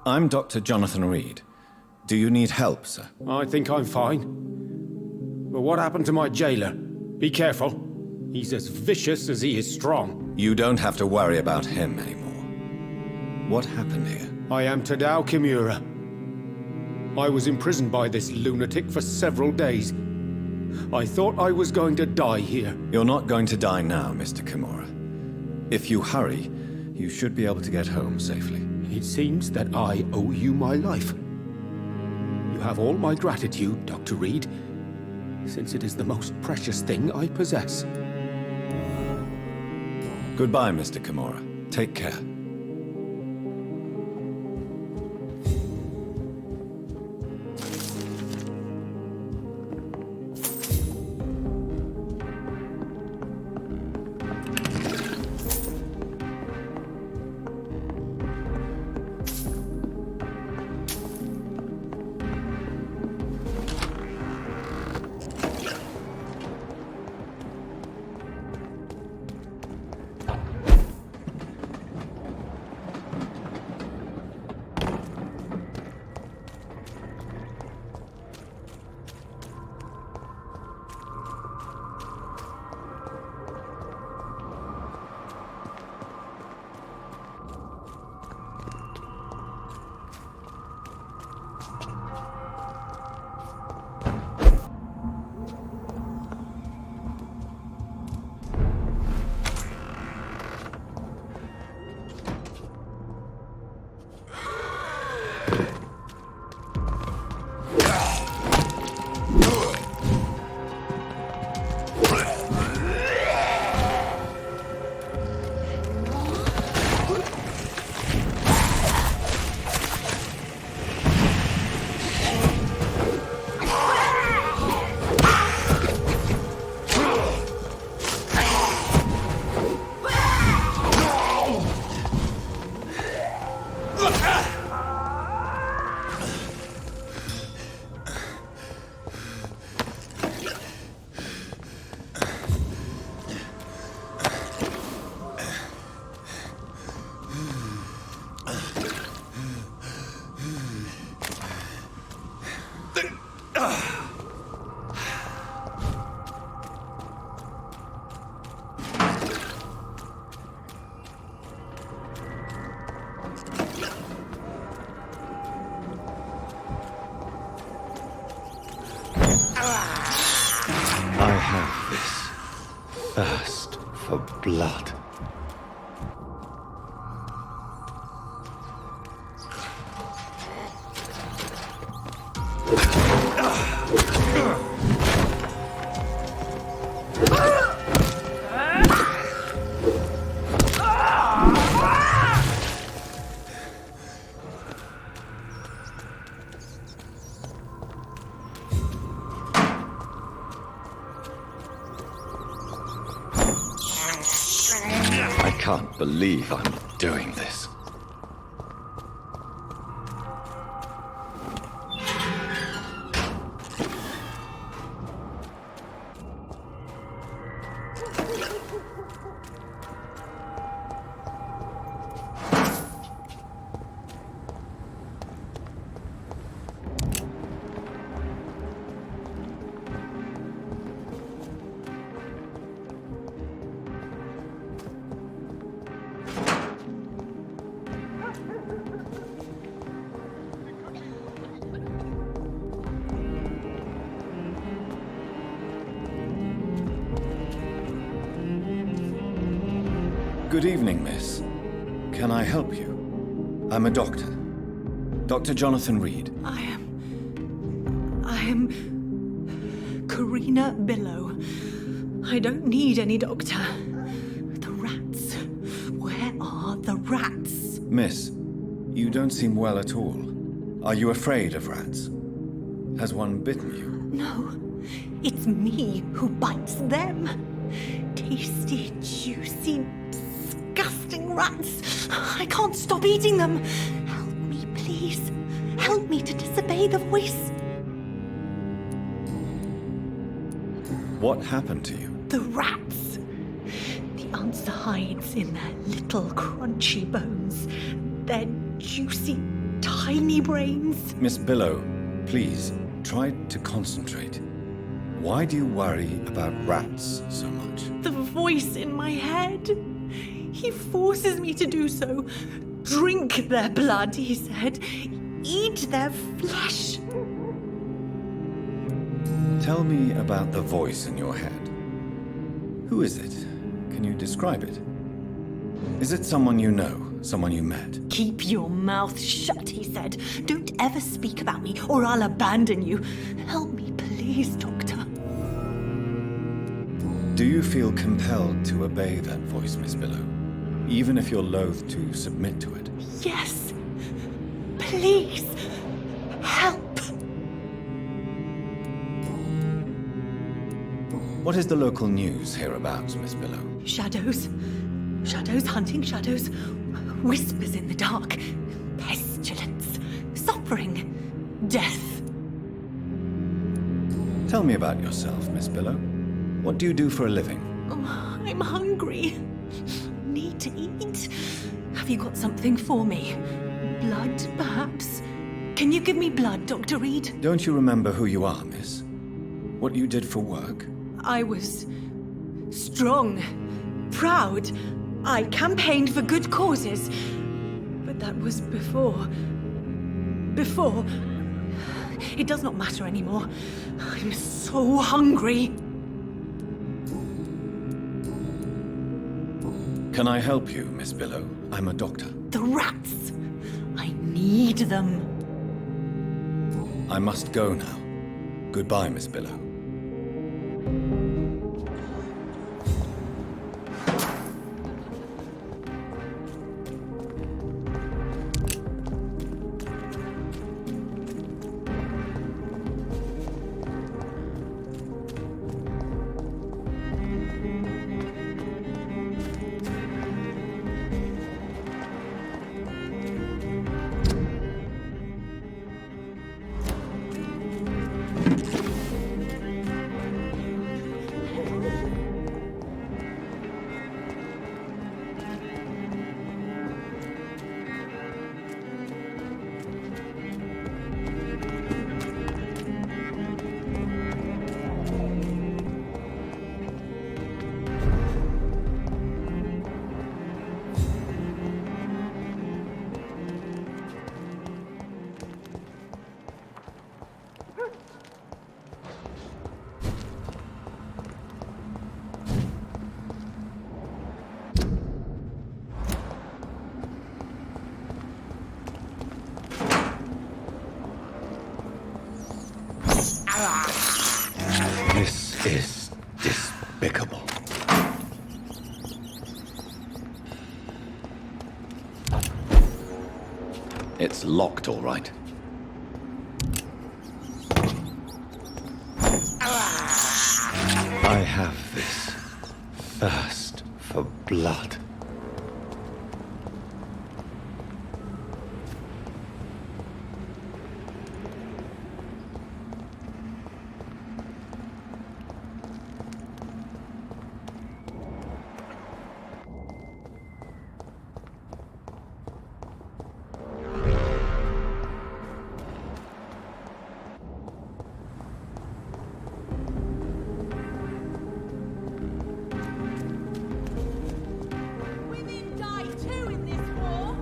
I'm Dr. Jonathan Reid. Do you need help, sir? I think I'm fine. But what happened to my jailer? Be careful. He's as vicious as he is strong. You don't have to worry about him anymore. What happened here? I am Tadao Kimura. I was imprisoned by this lunatic for several days. I thought I was going to die here. You're not going to die now, Mr. Kimura. If you hurry, you should be able to get home safely. It seems that I owe you my life. You have all my gratitude, Dr. Reid, since it is the most precious thing I possess. Goodbye, Mr. Kimura. Take care. I have this thirst for blood. I can't believe I'm doing this. Good evening, miss. Can I help you? I'm a doctor. Dr. Jonathan Reid. I am Karina Billow. I don't need any doctor. The rats. Where are the rats? Miss, you don't seem well at all. Are you afraid of rats? Has one bitten you? No, it's me who bites them. Tasty, juicy, disgusting rats. I can't stop eating them. Help me, please. Help me to disobey the voice. What happened to you? The rats. The answer hides in their little crunchy bones. Their juicy, tiny brains. Miss Billow, please, try to concentrate. Why do you worry about rats so much? The voice in my head. He forces me to do so. Drink their blood, he said. Eat their flesh. Tell me about the voice in your head. Who is it? Can you describe it? Is it someone you know? Someone you met? Keep your mouth shut, he said. Don't ever speak about me, or I'll abandon you. Help me, please, Doctor. Do you feel compelled to obey that voice, Miss Billow? Even if you're loath to submit to it? Yes. Please. Help. What is the local news hereabouts, Miss Billow? Shadows. Shadows hunting shadows. Whispers in the dark. Pestilence. Suffering. Death. Tell me about yourself, Miss Billow. What do you do for a living? Oh, I'm hungry. Need to eat. Have you got something for me? Blood, perhaps? Can you give me blood, Dr. Reid? Don't you remember who you are, miss? What you did for work? I was strong, proud. I campaigned for good causes. But that was before. Before. It does not matter anymore. I'm so hungry. Can I help you, Miss Billow? I'm a doctor. The rats. I need them. I must go now. Goodbye, Miss Billow. This is despicable. It's locked, all right. I have this thirst for blood. Women die too in this war.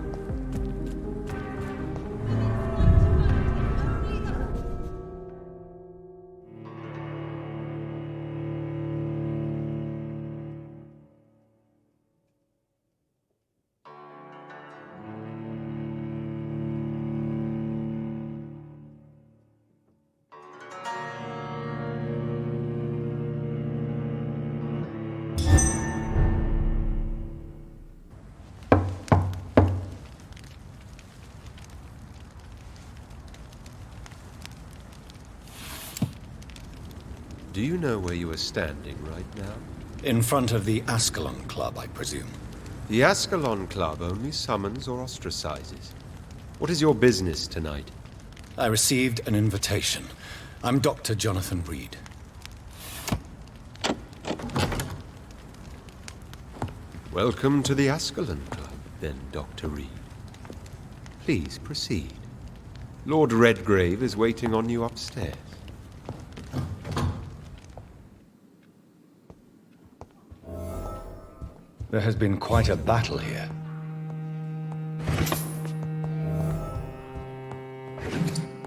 Do you know where you are standing right now? In front of the Ascalon Club, I presume. The Ascalon Club only summons or ostracizes. What is your business tonight? I received an invitation. I'm Dr. Jonathan Reid. Welcome to the Ascalon Club, then, Dr. Reid. Please proceed. Lord Redgrave is waiting on you upstairs. There has been quite a battle here.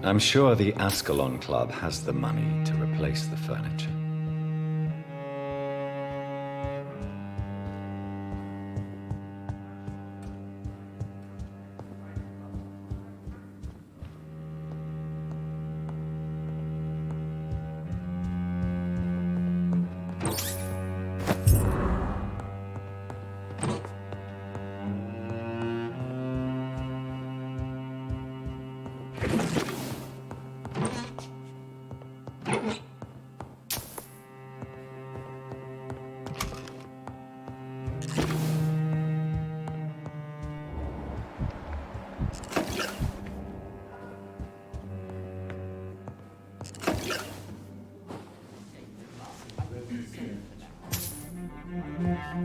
I'm sure the Ascalon Club has the money to replace the furniture.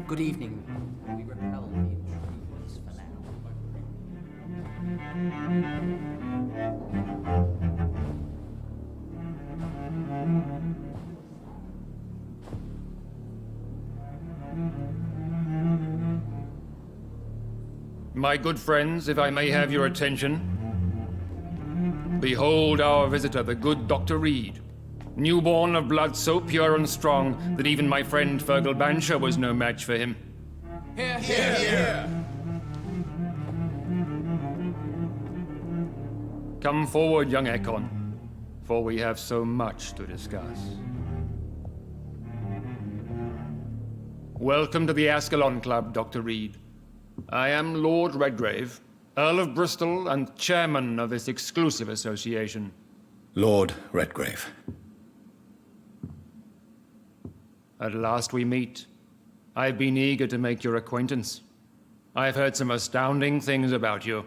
Good evening. We repel the intruders for now. My good friends, if I may have your attention. Behold our visitor, the good Dr. Reid. Newborn of blood so pure and strong that even my friend Fergal Bansher was no match for him. Here, here, here! Come forward, young Ekon, for we have so much to discuss. Welcome to the Ascalon Club, Dr. Reid. I am Lord Redgrave, Earl of Bristol and chairman of this exclusive association. Lord Redgrave. At last we meet. I've been eager to make your acquaintance. I've heard some astounding things about you.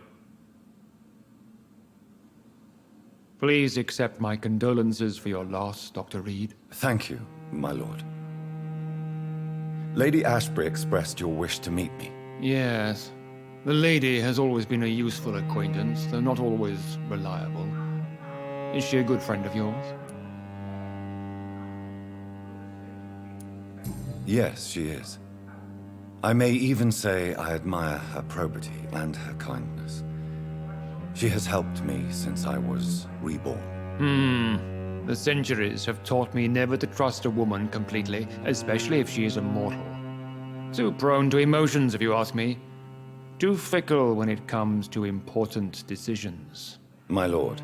Please accept my condolences for your loss, Dr. Reid. Thank you, my lord. Lady Ashbury expressed your wish to meet me. Yes. The lady has always been a useful acquaintance, though not always reliable. Is she a good friend of yours? Yes, she is. I may even say I admire her probity and her kindness. She has helped me since I was reborn. The centuries have taught me never to trust a woman completely, especially if she is a mortal. Too prone to emotions, if you ask me. Too fickle when it comes to important decisions. My lord,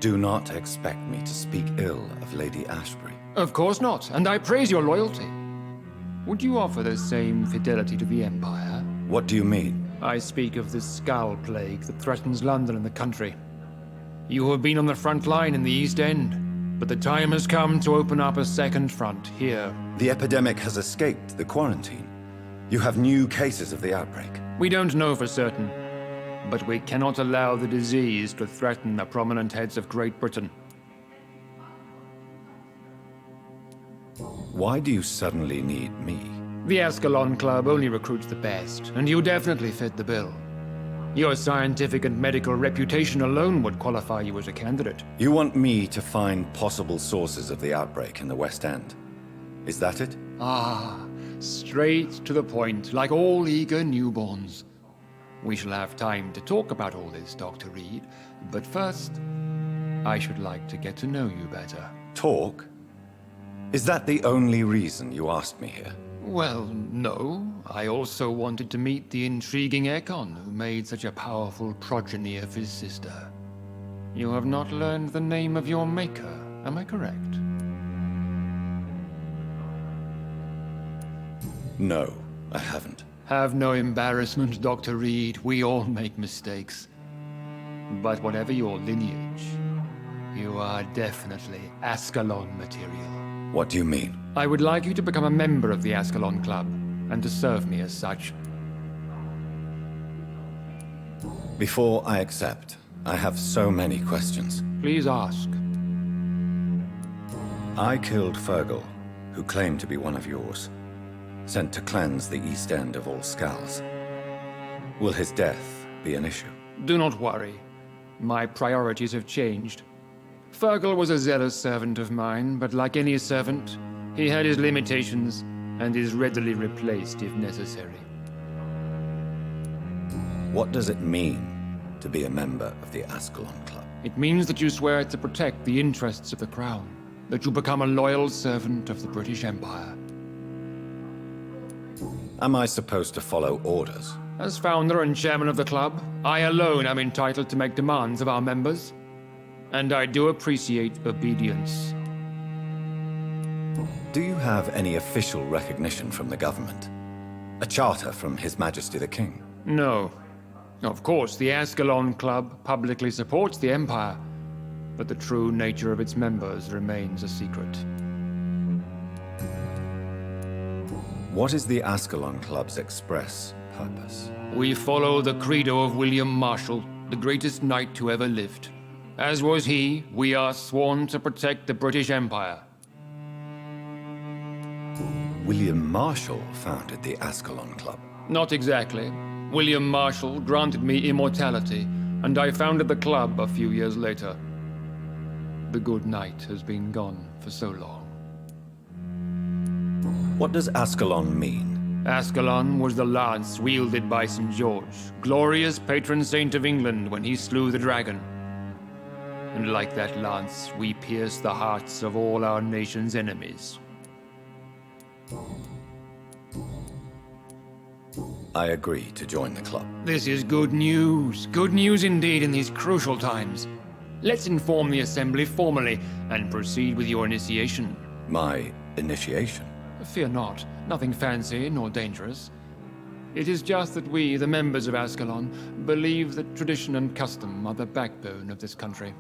do not expect me to speak ill of Lady Ashbury. Of course not, and I praise your loyalty. Would you offer the same fidelity to the Empire? What do you mean? I speak of the Skal plague that threatens London and the country. You have been on the front line in the East End, but the time has come to open up a second front here. The epidemic has escaped the quarantine. You have new cases of the outbreak. We don't know for certain, but we cannot allow the disease to threaten the prominent heads of Great Britain. Why do you suddenly need me? The Ascalon Club only recruits the best, and you definitely fit the bill. Your scientific and medical reputation alone would qualify you as a candidate. You want me to find possible sources of the outbreak in the West End. Is that it? Ah, straight to the point, like all eager newborns. We shall have time to talk about all this, Dr. Reid, but first, I should like to get to know you better. Talk? Is that the only reason you asked me here? Well, no. I also wanted to meet the intriguing Ekon, who made such a powerful progeny of his sister. You have not learned the name of your maker, am I correct? No, I haven't. Have no embarrassment, Dr. Reid. We all make mistakes. But whatever your lineage, you are definitely Ascalon material. What do you mean? I would like you to become a member of the Ascalon Club, and to serve me as such. Before I accept, I have so many questions. Please ask. I killed Fergal, who claimed to be one of yours, sent to cleanse the East End of all Skals. Will his death be an issue? Do not worry. My priorities have changed. Fergal was a zealous servant of mine, but like any servant, he had his limitations and is readily replaced if necessary. What does it mean to be a member of the Ascalon Club? It means that you swear to protect the interests of the Crown, that you become a loyal servant of the British Empire. Am I supposed to follow orders? As founder and chairman of the club, I alone am entitled to make demands of our members, and I do appreciate obedience. Do you have any official recognition from the government? A charter from His Majesty the King? No. Of course, the Ascalon Club publicly supports the Empire, but the true nature of its members remains a secret. What is the Ascalon Club's express purpose? We follow the credo of William Marshall, the greatest knight who ever lived. As was he, we are sworn to protect the British Empire. William Marshall founded the Ascalon Club. Not exactly. William Marshall granted me immortality, and I founded the club a few years later. The good knight has been gone for so long. What does Ascalon mean? Ascalon was the lance wielded by St. George, glorious patron saint of England when he slew the dragon. And like that lance, we pierce the hearts of all our nation's enemies. I agree to join the club. This is good news. Good news indeed in these crucial times. Let's inform the Assembly formally and proceed with your initiation. My initiation? Fear not. Nothing fancy nor dangerous. It is just that we, the members of Ascalon, believe that tradition and custom are the backbone of this country.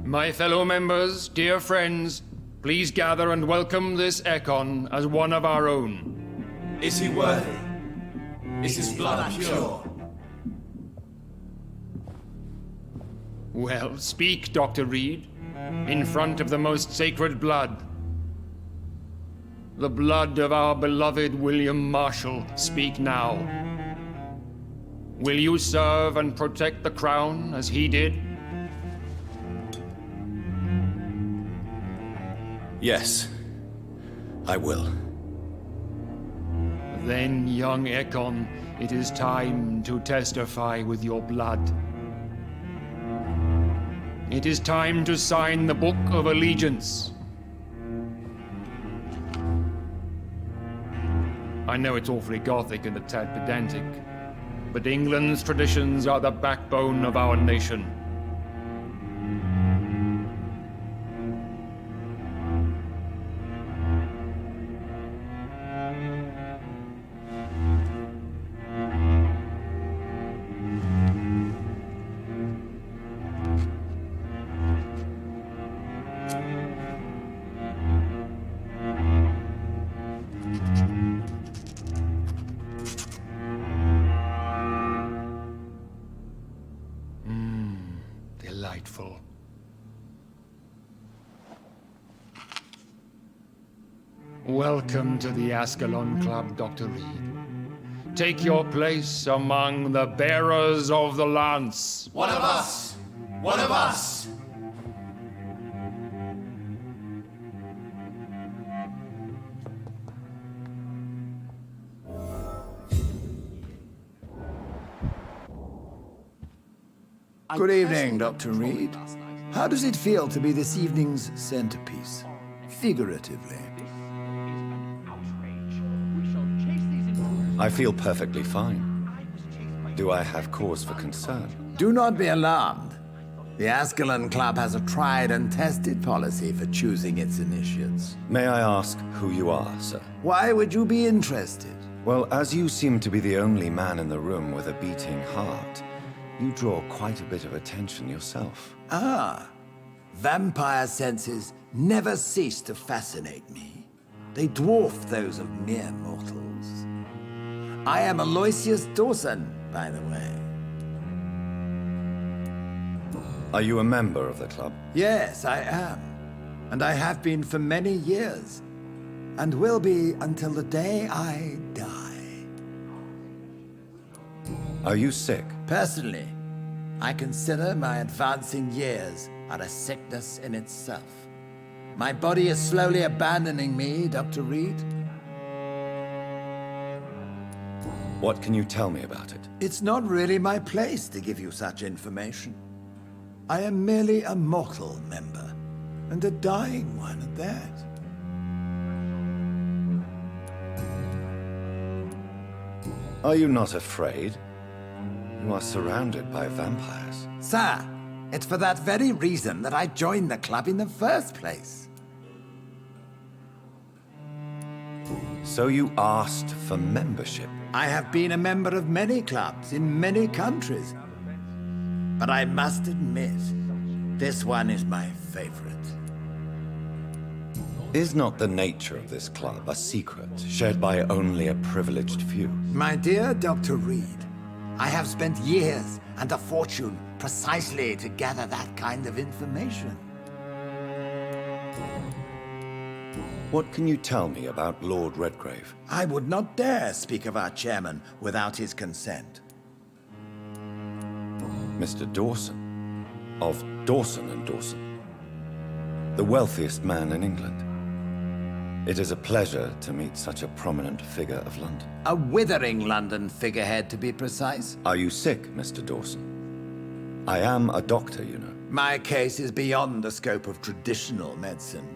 My fellow members, dear friends, please gather and welcome this Ekon as one of our own. Is he worthy? Is his blood pure? Well, speak, Dr. Reid, in front of the most sacred blood. The blood of our beloved William Marshall, speak now. Will you serve and protect the crown as he did? Yes, I will. Then, young Ekon, it is time to testify with your blood. It is time to sign the Book of Allegiance. I know it's awfully gothic and a tad pedantic, but England's traditions are the backbone of our nation. Delightful. Welcome to the Ascalon Club, Dr. Reid. Take your place among the bearers of the lance. One of us! One of us! Good evening, Dr. Reid. How does it feel to be this evening's centerpiece? Figuratively. I feel perfectly fine. Do I have cause for concern? Do not be alarmed. The Ascalon Club has a tried and tested policy for choosing its initiates. May I ask who you are, sir? Why would you be interested? Well, as you seem to be the only man in the room with a beating heart, you draw quite a bit of attention yourself. Ah, vampire senses never cease to fascinate me. They dwarf those of mere mortals. I am Aloysius Dawson, by the way. Are you a member of the club? Yes, I am. And I have been for many years. And will be until the day I die. Are you sick? Personally, I consider my advancing years are a sickness in itself. My body is slowly abandoning me, Dr. Reid. What can you tell me about it? It's not really my place to give you such information. I am merely a mortal member, and a dying one at that. Are you not afraid? You are surrounded by vampires. Sir, it's for that very reason that I joined the club in the first place. So you asked for membership? I have been a member of many clubs in many countries. But I must admit, this one is my favorite. Is not the nature of this club a secret shared by only a privileged few? My dear Dr. Reid, I have spent years and a fortune precisely to gather that kind of information. What can you tell me about Lord Redgrave? I would not dare speak of our chairman without his consent. Mr. Dawson, of Dawson and Dawson, the wealthiest man in England. It is a pleasure to meet such a prominent figure of London. A withering London figurehead, to be precise. Are you sick, Mr. Dawson? I am a doctor, you know. My case is beyond the scope of traditional medicine.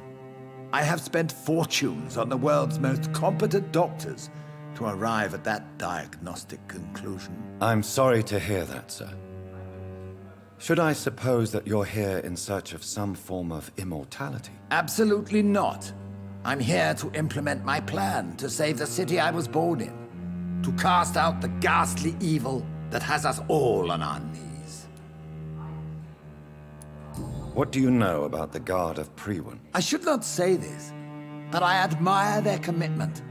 I have spent fortunes on the world's most competent doctors to arrive at that diagnostic conclusion. I'm sorry to hear that, sir. Should I suppose that you're here in search of some form of immortality? Absolutely not. I'm here to implement my plan to save the city I was born in, to cast out the ghastly evil that has us all on our knees. What do you know about the Guard of Priwen? I should not say this, but I admire their commitment.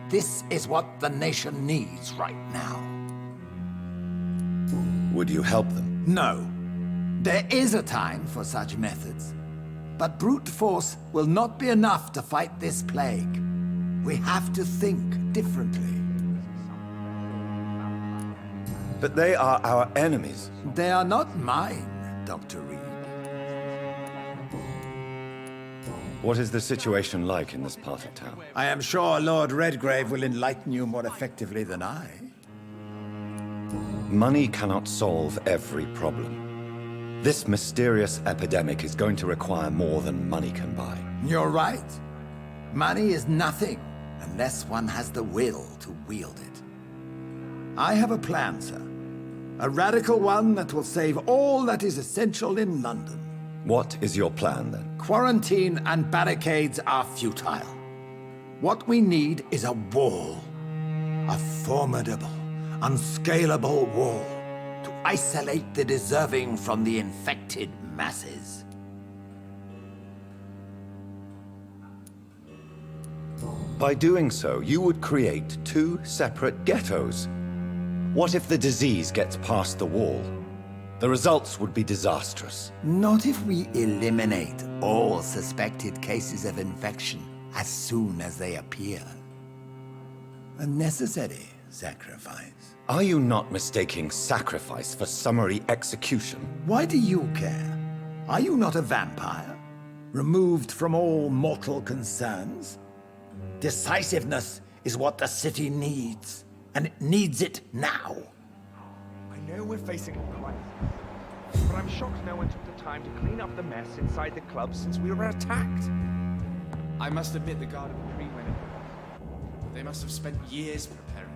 This is what the nation needs right now. Would you help them? No. There is a time for such methods. But brute force will not be enough to fight this plague. We have to think differently. But they are our enemies. They are not mine, Dr. Reid. What is the situation like in this part of town? I am sure Lord Redgrave will enlighten you more effectively than I. Money cannot solve every problem. This mysterious epidemic is going to require more than money can buy. You're right. Money is nothing unless one has the will to wield it. I have a plan, sir. A radical one that will save all that is essential in London. What is your plan, then? Quarantine and barricades are futile. What we need is a wall. A formidable, unscalable wall to isolate the deserving from the infected masses. By doing so, you would create two separate ghettos. What if the disease gets past the wall? The results would be disastrous. Not if we eliminate all suspected cases of infection as soon as they appear. A necessary sacrifice. Are you not mistaking sacrifice for summary execution? Why do you care? Are you not a vampire? Removed from all mortal concerns? Decisiveness is what the city needs, and it needs it now. I know we're facing a crisis, but I'm shocked no one took the time to clean up the mess inside the club since we were attacked. I must admit the Guard of Priwen. They must have spent years preparing